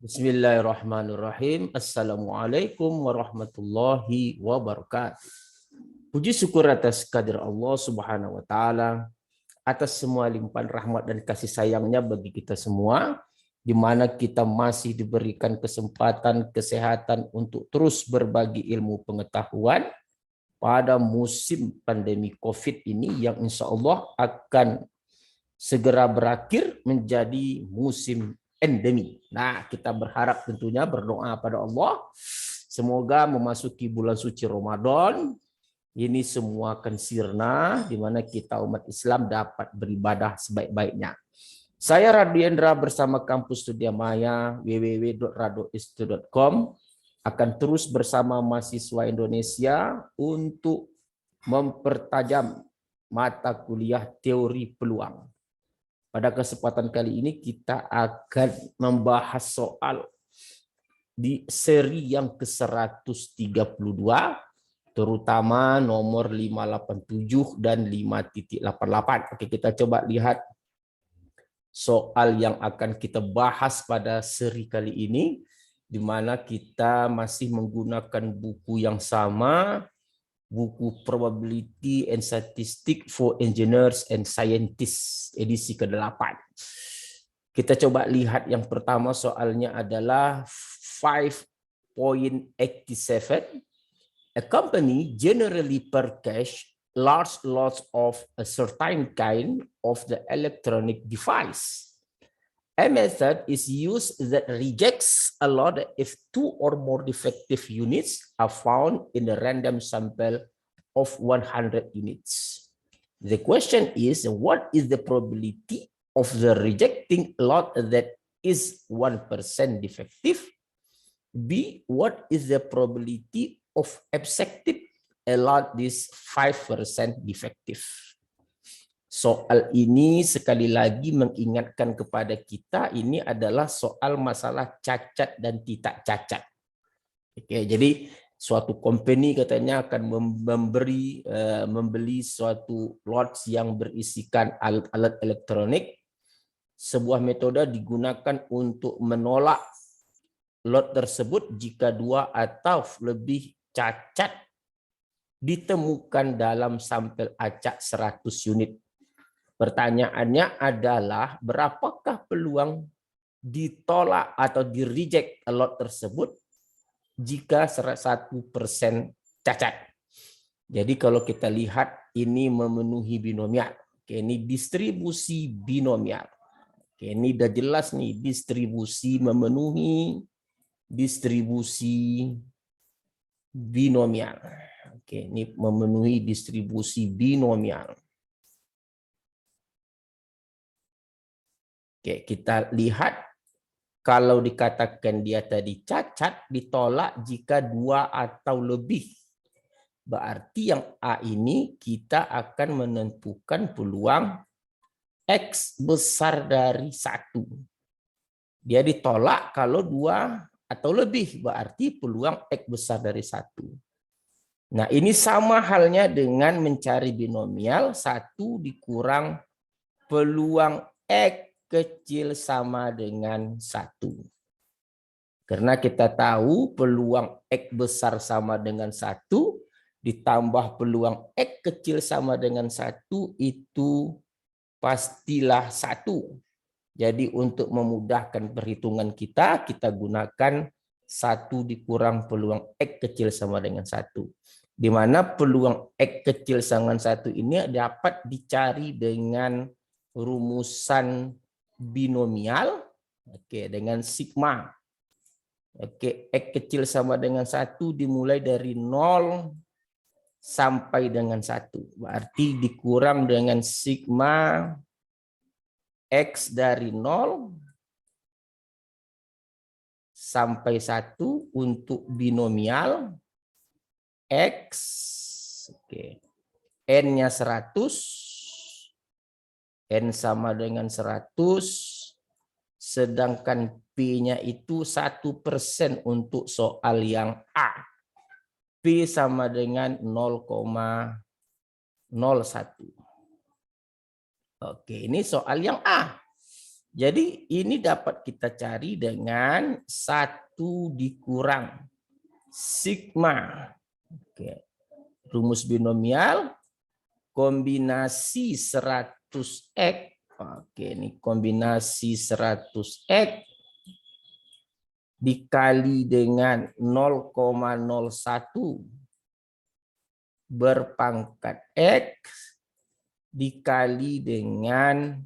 Bismillahirrahmanirrahim. Assalamualaikum warahmatullahi wabarakatuh. Puji syukur atas kehadirat Allah Subhanahu wa taala, atas semua limpahan rahmat dan kasih sayangnya bagi kita semua, di mana kita masih diberikan kesempatan kesehatan untuk terus berbagi ilmu pengetahuan pada musim pandemi COVID ini yang insya Allah akan segera berakhir menjadi musim endemi. Nah, kita berharap tentunya berdoa pada Allah, semoga memasuki bulan suci Ramadan, ini semua akan sirna, di mana kita umat Islam dapat beribadah sebaik-baiknya. Saya Radiendra bersama Kampus Studia Maya, www.radoistu.com, akan terus bersama mahasiswa Indonesia untuk mempertajam mata kuliah teori peluang. Pada kesempatan kali ini kita akan membahas soal di seri yang ke-132, terutama nomor 587 dan 5.88. Oke, kita coba lihat soal yang akan kita bahas pada seri kali ini, di mana kita masih menggunakan buku yang sama, buku Probability and Statistics for Engineers and Scientists, edisi ke-8. Kita coba lihat yang pertama, soalnya adalah 5.87. A company generally purchase large lots of a certain kind of the electronic device. A method is used that rejects a lot if two or more defective units are found in a random sample of 100 units. The question is, what is the probability of the rejecting lot that is 1% defective? B, what is the probability of accepting a lot is 5% defective? Soal ini sekali lagi mengingatkan kepada kita, ini adalah soal masalah cacat dan tidak cacat. Oke, jadi suatu company katanya akan membeli suatu lots yang berisikan alat-alat elektronik. Sebuah metode digunakan untuk menolak lot tersebut jika 2 atau lebih cacat ditemukan dalam sampel acak 100 unit. Pertanyaannya adalah, berapakah peluang ditolak atau di-reject lot tersebut jika 1% cacat? Jadi kalau kita lihat ini memenuhi binomial. Oke, ini distribusi binomial. Oke, ini udah jelas nih, distribusi memenuhi distribusi binomial. Oke, ini memenuhi distribusi binomial. Oke, kita lihat kalau dikatakan dia tadi cacat, ditolak jika 2 atau lebih. Berarti yang A ini kita akan menentukan peluang X besar dari 1. Dia ditolak kalau 2 atau lebih, berarti peluang X besar dari 1. Nah, ini sama halnya dengan mencari binomial, 1 dikurang peluang X kecil sama dengan 1. Karena kita tahu peluang X besar sama dengan 1, ditambah peluang X kecil sama dengan 1, itu pastilah 1. Jadi untuk memudahkan perhitungan kita gunakan 1 dikurang peluang X kecil sama dengan 1. Di mana peluang X kecil sama dengan 1 ini dapat dicari dengan rumusan binomial, oke, dengan sigma. Oke, X kecil sama dengan 1 dimulai dari 0 sampai dengan 1. Berarti dikurang dengan sigma X dari 0 sampai 1 untuk binomial X. Oke. N-nya 100. N sama dengan 100, sedangkan P-nya itu 1% untuk soal yang A. P sama dengan 0,01. Oke, ini soal yang A. Jadi ini dapat kita cari dengan 1 dikurang sigma. Oke. Rumus binomial kombinasi 100x. Oke, ini kombinasi 100x dikali dengan 0,01 berpangkat x dikali dengan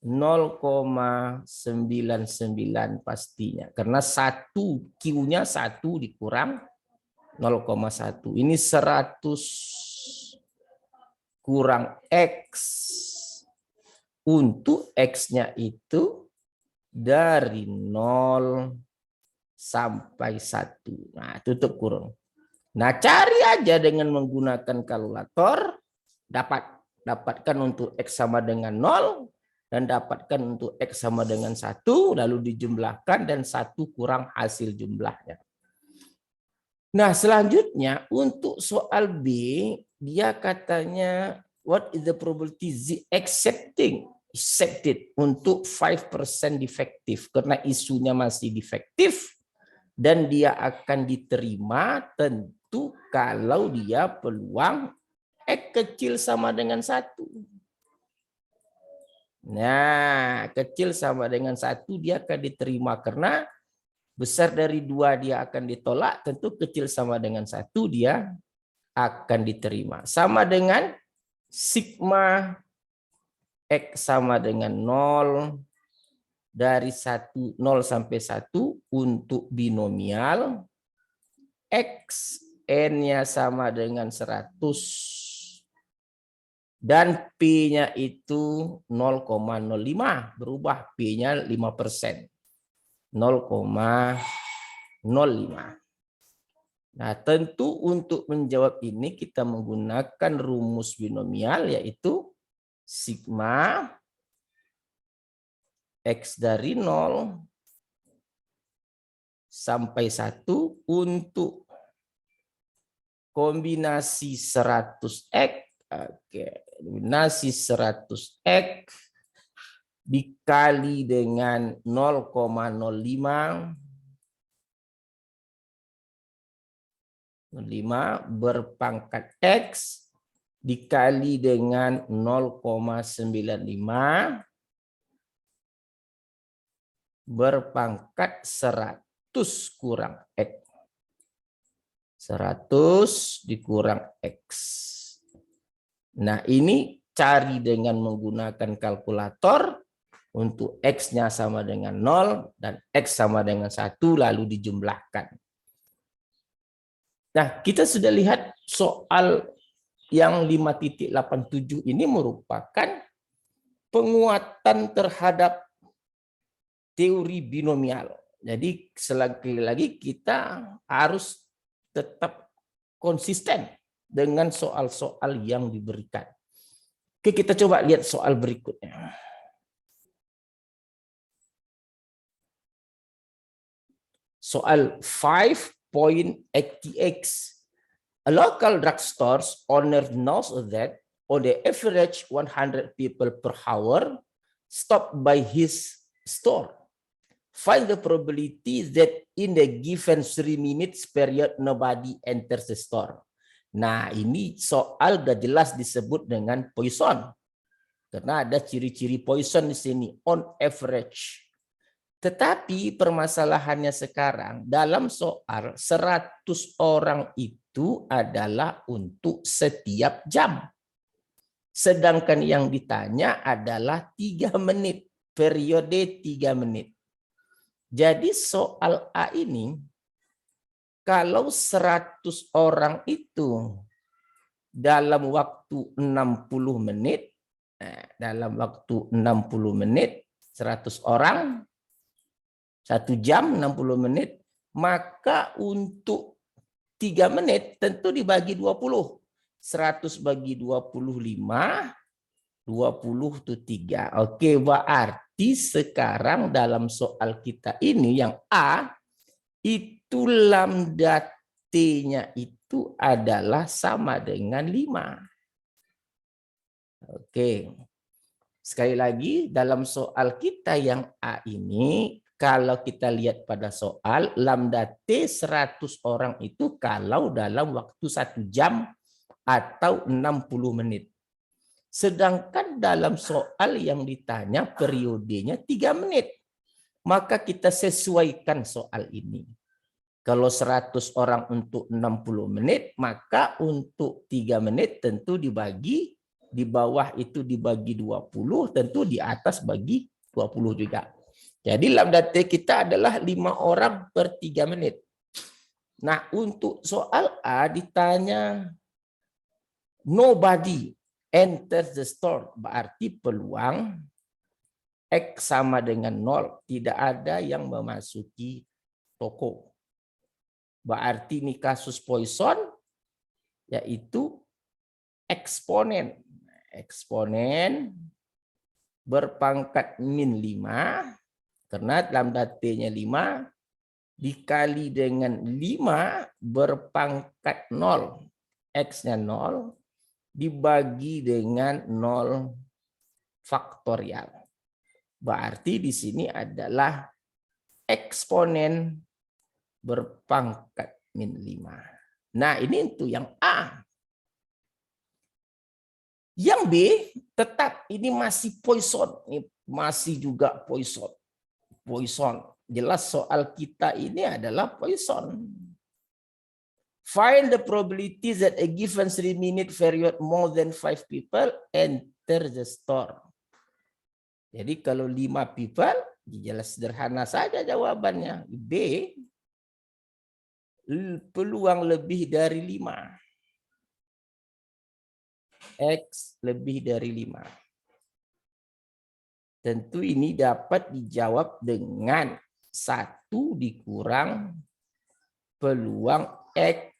0,99 pastinya. Karena Q-nya 1 dikurang 0,1. Ini 100 kurang X. Untuk X-nya itu dari 0 sampai 1. Nah, tutup kurung. Nah, cari aja dengan menggunakan kalkulator. Dapatkan untuk X sama dengan 0. Dan dapatkan untuk X sama dengan 1. Lalu dijumlahkan dan 1 kurang hasil jumlahnya. Nah, selanjutnya untuk soal B, dia katanya what is the probability Z accepted untuk 5% defektif, karena isunya masih defektif dan dia akan diterima tentu kalau dia peluang X kecil sama dengan 1. Nah, kecil sama dengan 1 dia akan diterima karena besar dari 2 dia akan ditolak, tentu kecil sama dengan 1 dia akan diterima. Sama dengan sigma X sama dengan 0 dari 0 sampai 1 untuk binomial. X N-nya sama dengan 100 dan P-nya itu 0,05, berubah P-nya 5%. 0,05. Nah, tentu untuk menjawab ini kita menggunakan rumus binomial, yaitu sigma X dari 0 sampai 1 untuk kombinasi 100x. Oke, kombinasi 100x dikali dengan 0,05 berpangkat X dikali dengan 0,95 berpangkat 100 kurang X. 100 dikurang X. Nah, ini cari dengan menggunakan kalkulator untuk X-nya sama dengan 0 dan X sama dengan 1 lalu dijumlahkan. Nah, kita sudah lihat soal yang 5.87 ini merupakan penguatan terhadap teori binomial. Jadi sekali lagi kita harus tetap konsisten dengan soal-soal yang diberikan. Oke, kita coba lihat soal berikutnya. Soal 5.80x. A local drugstore's owner knows that on the average 100 people per hour stop by his store. Find the probability that in the given 3 minutes period nobody enters the store. Nah, ini soal udah jelas disebut dengan Poisson. Karena ada ciri-ciri Poisson di sini, on average. Tetapi permasalahannya sekarang dalam soal 100 orang itu adalah untuk setiap jam. Sedangkan yang ditanya adalah 3 menit, periode 3 menit. Jadi soal A ini, kalau 100 orang itu dalam waktu 60 menit, dalam waktu 60 menit, 100 orang, 1 jam 60 menit, maka untuk 3 menit tentu dibagi 20. 100 bagi 25, 20 itu 3. Oke, berarti sekarang dalam soal kita ini yang A, itu lambda T-nya itu adalah sama dengan 5. Oke. Sekali lagi, dalam soal kita yang A ini, kalau kita lihat pada soal, lambda T 100 orang itu kalau dalam waktu 1 jam atau 60 menit. Sedangkan dalam soal yang ditanya periodenya 3 menit. Maka kita sesuaikan soal ini. Kalau 100 orang untuk 60 menit, maka untuk 3 menit tentu dibagi, di bawah itu dibagi 20, tentu di atas bagi 20 juga. Jadi lambda T kita adalah 5 orang per 3 menit. Nah, untuk soal A ditanya nobody enters the store, berarti peluang X sama dengan 0, tidak ada yang memasuki toko. Berarti ini kasus Poisson, yaitu eksponen. Eksponen berpangkat min 5, karena lambda T-nya 5, dikali dengan 5 berpangkat 0, X-nya 0, dibagi dengan 0 faktorial. Berarti di sini adalah eksponen berpangkat min 5. Nah, ini untuk yang A. Yang B, tetap ini masih Poisson. Ini masih juga Poisson. Poisson. Jelas soal kita ini adalah Poisson. Find the probability that a given 3-minute period more than 5 people enter the store. Jadi kalau 5 people, jelas sederhana saja jawabannya. B, peluang lebih dari 5. X lebih dari 5. Tentu ini dapat dijawab dengan 1 dikurang peluang X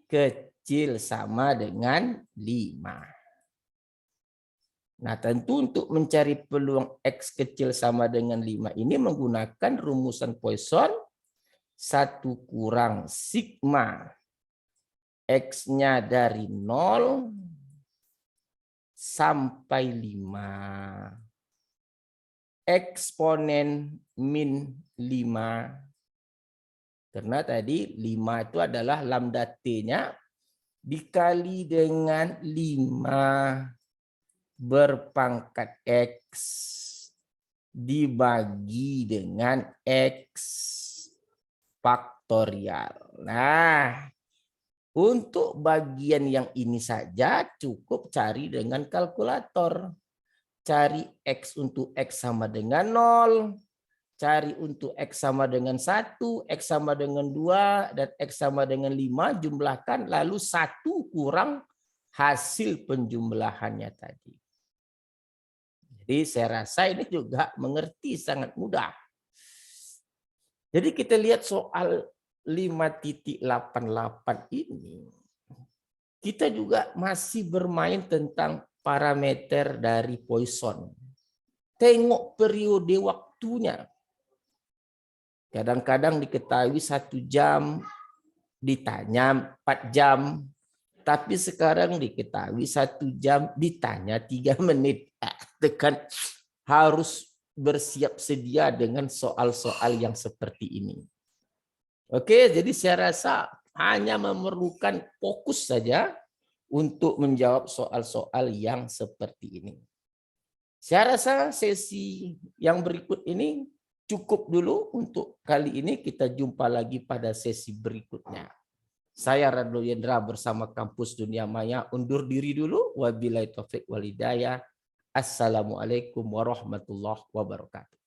kecil sama dengan 5. Nah, tentu untuk mencari peluang X kecil sama dengan 5 ini menggunakan rumusan Poisson 1 kurang sigma X-nya dari 0 sampai 5. Eksponen min 5. Karena tadi 5 itu adalah lambda T-nya dikali dengan 5 berpangkat X dibagi dengan X faktorial. Nah, untuk bagian yang ini saja cukup cari dengan kalkulator. Cari X untuk X sama dengan 0. Cari untuk X sama dengan 1, X sama dengan 2, dan X sama dengan 5. Jumlahkan lalu 1 kurang hasil penjumlahannya tadi. Jadi saya rasa ini juga mengerti sangat mudah. Jadi kita lihat soal 5.88 ini, kita juga masih bermain tentang parameter dari Poisson. Tengok periode waktunya. Kadang-kadang diketahui 1 jam, ditanya 4 jam, tapi sekarang diketahui 1 jam, ditanya 3 menit. Tekan harus bersiap sedia dengan soal-soal yang seperti ini. Oke, jadi saya rasa hanya memerlukan fokus saja untuk menjawab soal-soal yang seperti ini. Saya rasa sesi yang berikut ini cukup dulu untuk kali ini. Kita jumpa lagi pada sesi berikutnya. Saya Radlo Yendra bersama Kampus Dunia Maya undur diri dulu. Wabillahi taufiq wal hidayah. Assalamualaikum warahmatullahi wabarakatuh.